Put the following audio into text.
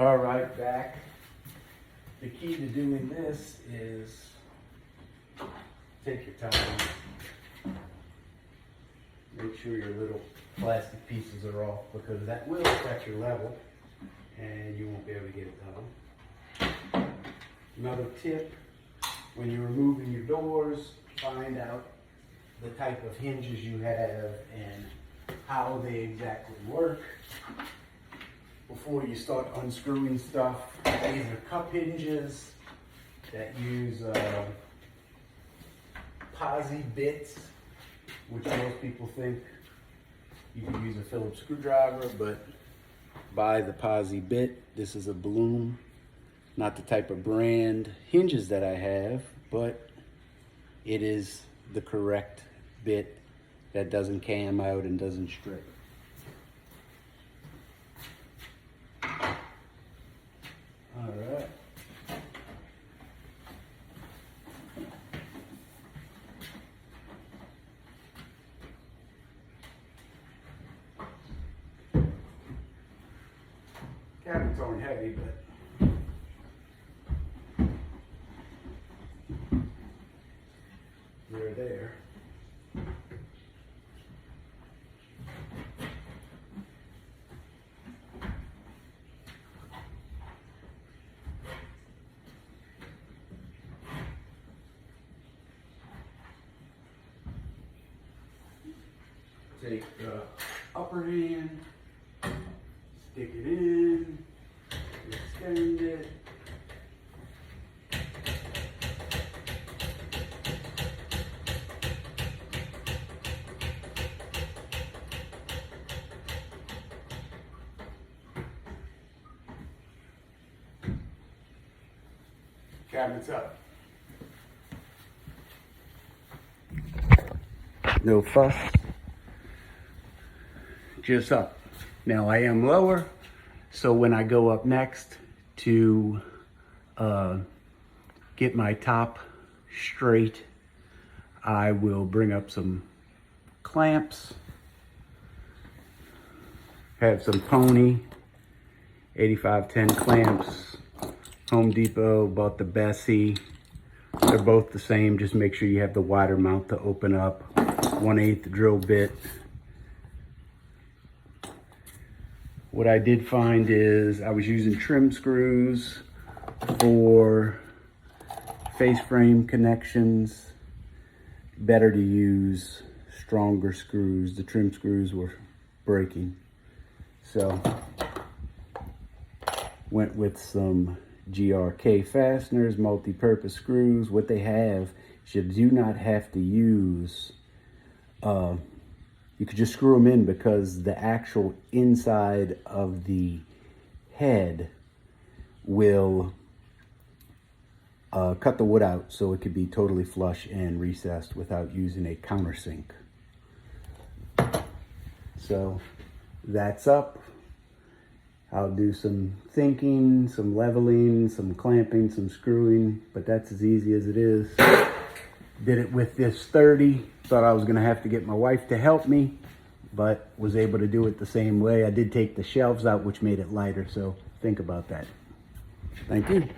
All right, back. The key to doing this is take your time. Make sure your little plastic pieces are off because that will affect your level and you won't be able to get it level. Another tip, when you're removing your doors, find out the type of hinges you have and how they exactly work before you start unscrewing stuff. These are cup hinges that use posi bits, which most people think you can use a Phillips screwdriver, but buy the posi bit. This is a Bloom, not the type of brand hinges that I have, but it is the correct bit that doesn't cam out and doesn't strip. All right. Cabinets aren't heavy, but they're there. Take the upper hand, stick it in, extend it. Cabinets up. No fuss. Just up. Now I am lower, so when I go up next to get my top straight, I will bring up some clamps, have some Pony 8510 clamps, Home Depot, bought the Bessie. They're both the same, just make sure you have the wider mount to open up. 1/8 drill bit. What I did find is I was using trim screws for face frame connections. Better to use stronger screws. The trim screws were breaking. So went with some GRK fasteners, multi-purpose screws. What they have is you do not have to use you could just screw them in because the actual inside of the head will cut the wood out so it could be totally flush and recessed without using a countersink. So that's up. I'll do some thinking, some leveling, some clamping, some screwing, but that's as easy as it is. Did it with this 30. Thought I was gonna have to get my wife to help me, but was able to do it the same way. I did take the shelves out, which made it lighter, so think about that. Thank you.